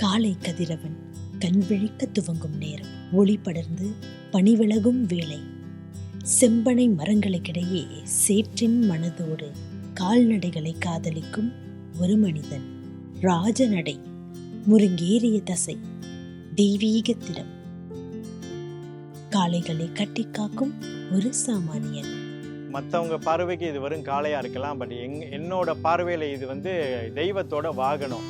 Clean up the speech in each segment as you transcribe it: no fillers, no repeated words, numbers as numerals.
காலை கதிரவன் கண் விழிக்க துவங்கும் நேரம், ஒளி படர்ந்து பனிவிலகும் வேளை, செம்பனை மரங்களுக்கிடையே சேற்றின் மனதோடு கால்நடைகளை காதலிக்கும் ஒரு மனிதன். ராஜநடை, முருங்கேறிய தசை, தெய்வீக திடம், காளைகளை கட்டி காக்கும் ஒரு சாமானியன். மற்றவங்க பார்வைக்கு இது வெறும் காளையாக இருக்கலாம், பட் என்னோட பார்வையில் இது தெய்வத்தோட வாகனம்.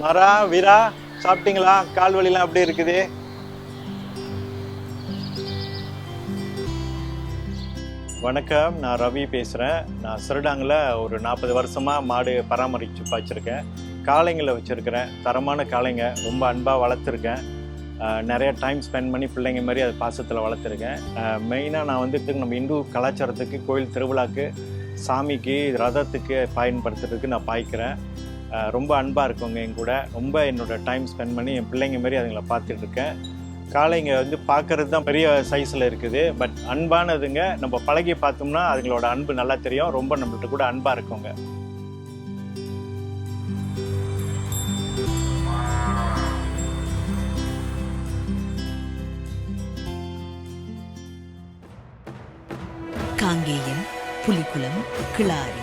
மரா, வீரா, சாப்பிட்டீங்களா? கால் வலிலாம் எப்படி இருக்குது? வணக்கம், நான் ரவி பேசுகிறேன். நான் சிறுடாங்கில் ஒரு 40 வருஷமாக மாடு பராமரித்து வச்சுருக்கேன். காளைங்களை வச்சுருக்கிறேன், தரமான காளைங்க, ரொம்ப அன்பாக வளர்த்துருக்கேன். நிறைய டைம் ஸ்பெண்ட் பண்ணி பிள்ளைங்க மாதிரி அது பாசத்தில் வளர்த்துருக்கேன். மெயினாக நான் நம்ம இந்து கலாச்சாரத்துக்கு, கோயில் திருவிழாக்கு, சாமிக்கு, ரதத்துக்கு பயன்படுத்துறதுக்கு நான் பாய்க்கிறேன். ரொம்ப அன்பாக இருக்குங்க என் கூட. ரொம்ப என்னோடய டைம் ஸ்பெண்ட் பண்ணி என் பிள்ளைங்க மாதிரி அதுங்களை பார்த்துட்ருக்கேன். காளைங்க பார்க்கறது தான் பெரிய சைஸில் இருக்குது, பட் அன்பானதுங்க. நம்ம பழகி பார்த்தோம்னா அதுங்களோட அன்பு நல்லா தெரியும். ரொம்ப நம்மள்ட்ட கூட அன்பாக இருக்குங்க. காங்கேயம், புலிக்குளம், கிளாரி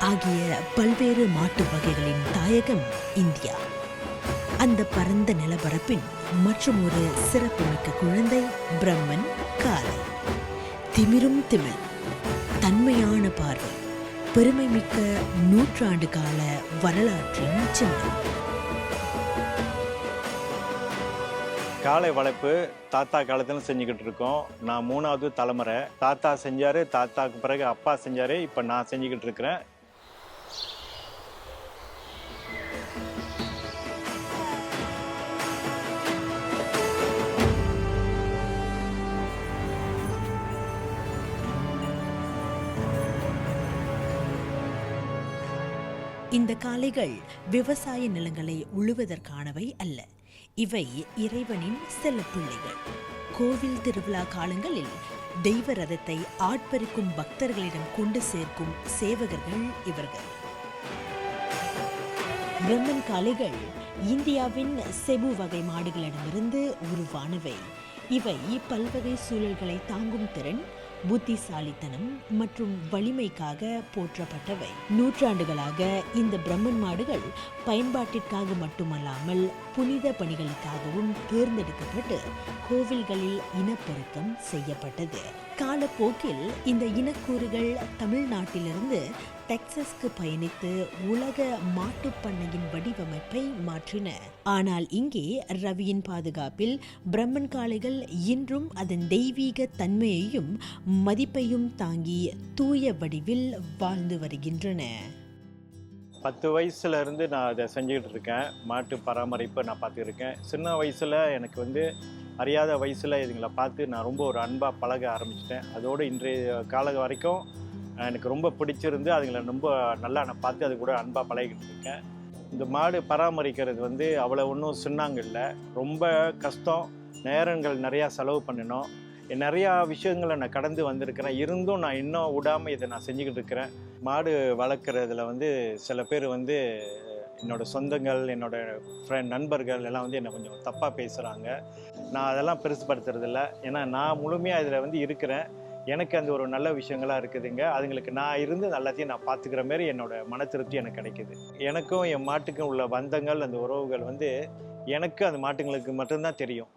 ஆகிய பல்வேறு மாட்டு வகைகளின் தாயகம் இந்தியா. அந்த பரந்த நிலப்பரப்பின் மற்றும் ஒரு சிறப்புமிக்க குழந்தை பிரம்மன் காளை. திமிரும் திமிழ், தன்மையான பார்வை, பெருமை மிக்க நூற்றாண்டு கால வரலாற்றின் சின்னம். காளை வளர்ப்பு தாத்தா காலத்துல செஞ்சுக்கிட்டு இருக்கோம். நான் 3வது தலைமுறை. தாத்தா செஞ்சாரு, தாத்தாக்கு பிறகு அப்பா செஞ்சாரு, இப்போ நான் செஞ்சுக்கிட்டு இருக்கிறேன். இந்த காளைகள் விவசாய நிலங்களை உழுவதற்கானவை அல்ல. இவை இறைவனின் செல்ல பிள்ளைகள். கோவில் திருவிழா காலங்களில் தெய்வ ரதத்தை ஆட்பறிக்கும் பக்தர்களிடம் கொண்டு சேர்க்கும் சேவகர்கள் இவர்கள். பிரம்மன் காளைகள் இந்தியாவின் செபு வகை மாடுகளிடமிருந்து உருவானவை. இவை பல்வகை சூழல்களை தாங்கும் திறன், புத்திசாலித்தனம் மற்றும் வலிமைக்காக போற்றப்பட்டவை. நூற்றாண்டுகளாக இந்த பிரம்மன் மாடுகள் பயன்பாட்டிற்காக மட்டுமல்லாமல் புனித பணிகளுக்காகவும் தேர்ந்தெடுக்கப்பட்டு கோவில்களில் இனப்பெருக்கம் செய்யப்பட்டது. காலப்போக்கில் இந்த இனக்கூறுகள் தமிழ்நாட்டிலிருந்து டெக்சஸ்க்கு பயணித்து உலக மாட்டுப்பண்ணையின் வடிவமைப்பை மாற்றின. ஆனால் இங்கே ரவியின் பாதுகாப்பில் பிரம்மன் காளைகள் இன்றும் அதன் தெய்வீக தன்மையையும் மதிப்பையும் தாங்கி தூய வடிவில் வாழ்ந்து வருகின்றன. 10 வயசுல இருந்து நான் அதை செஞ்சுக்கிட்டு இருக்கேன். மாட்டு பராமரிப்பை நான் பார்த்துருக்கேன். சின்ன வயசுல எனக்கு அறியாத வயசுல இதுங்களை பார்த்து நான் ரொம்ப ஒரு அன்பாக பழக ஆரம்பிச்சிட்டேன். அதோடு இன்றைய கால வரைக்கும் எனக்கு ரொம்ப பிடிச்சிருந்து அதுங்களை ரொம்ப நல்லா நான் பார்த்து அது கூட அன்பாக பழகிக்கிட்டு இருக்கேன். இந்த மாடு பராமரிக்கிறது அவ்வளோ ஒன்றும் சின்னாங்க இல்லை, ரொம்ப கஷ்டம். நேரங்கள் நிறையா செலவு பண்ணணும். நிறையா விஷயங்களை நான் கடந்து வந்திருக்கிறேன். இருந்தும் நான் இன்னும் விடாமல் இதை நான் செஞ்சுக்கிட்டு இருக்கிறேன். மாடு வளர்க்குறதுல சில பேர் என்னோடய சொந்தங்கள், என்னோடய நண்பர்கள் எல்லாம் என்னை கொஞ்சம் தப்பாக பேசுகிறாங்க. நான் அதெல்லாம் பெருசுப்படுத்துறதில்ல. ஏன்னா நான் முழுமையாக இதில் இருக்கிறேன். எனக்கு அந்த ஒரு நல்ல விஷயங்களாக இருக்குதுங்க. அதுங்களுக்கு நான் இருந்து எல்லாத்தையும் நான் பார்த்துக்கிற மாரி என்னோடய மன திருப்தி எனக்கு கிடைக்குது. எனக்கும் என் மாட்டுக்கும் உள்ள பந்தங்கள், அந்த உறவுகள் எனக்கு அந்த மாட்டுங்களுக்கு மட்டும்தான் தெரியும்.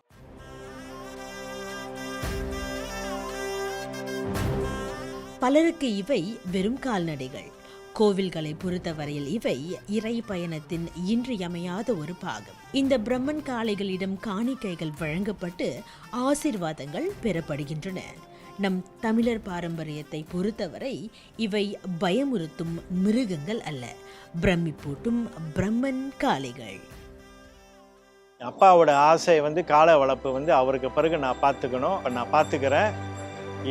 பலருக்கு இவை வெறும் கால்நடைகள். கோவில்களை பொறுத்தவரையில் இவை இறை பயணத்தின் இன்றியமையாத ஒரு பாகம். இந்த பிரம்மன் காளைகளிடம் காணிக்கைகள் வழங்கப்பட்டு ஆசீர்வாதங்கள் பெறப்படுகின்றன. நம் தமிழர் பாரம்பரியத்தை பொறுத்தவரை இவை பயமுறுத்தும் மிருகங்கள் அல்ல, பிரமிப்பூட்டும் பிரம்மன் காளைகள். அப்பாவோட ஆசை காளை வளர்ப்பு அவருக்கு பிறகு நான் பார்த்துக்கணும். நான் பார்த்துக்கிறேன்.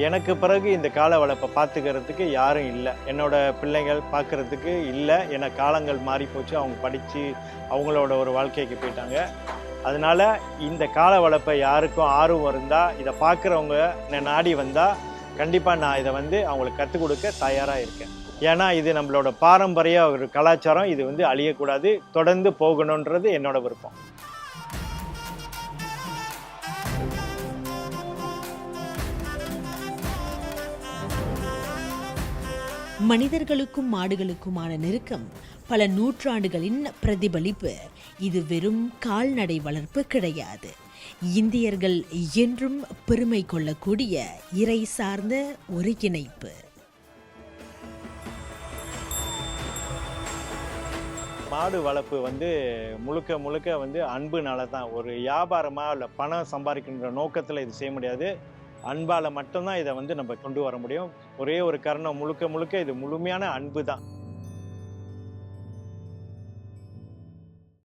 எனக்கு பிறகு இந்த காளை வளர்ப்பை பார்த்துக்கிறதுக்கு யாரும் இல்லை. என்னோட பிள்ளைகள் பார்க்குறதுக்கு இல்லை. ஏன்னா காலங்கள் மாறி போச்சு. அவங்க படித்து அவங்களோட ஒரு வாழ்க்கைக்கு போயிட்டாங்க. அதனால் இந்த காளை வளர்ப்பை யாருக்கும் ஆர்வம் இருந்தால் இதை பார்க்குறவங்க என்னை நாடி வந்தால் கண்டிப்பாக நான் இதை வந்து அவங்களுக்கு கற்றுக் கொடுக்க தயாராக இருக்கேன். ஏன்னா இது நம்மளோட பாரம்பரிய ஒரு கலாச்சாரம், இது வந்து அழியக்கூடாது, தொடர்ந்து போகணுன்றது என்னோட விருப்பம். மனிதர்களுக்கும் மாடுகளுக்குமான நெருக்கம் பல நூற்றாண்டுகளின் பிரதிபலிப்பு. இது வெறும் கால்நடை வளர்ப்பு கிடையாது. இந்தியர்கள் என்றும் பெருமை கொள்ளக்கூடிய இறை சார்ந்த ஒருங்கிணைப்பு. மாடு வளர்ப்பு வந்து முழுக்க முழுக்க வந்து அன்புனால தான். ஒரு வியாபாரமாக இல்லை பணம் சம்பாதிக்கின்ற நோக்கத்தில் இது செய்ய முடியாது. அன்பால் மட்டும்தான் இதை வந்து நம்ம கொண்டு வர முடியும். ஒரே ஒரு காரணம், முழுக்க முழுக்க இது முழுமையான அன்பு தான்.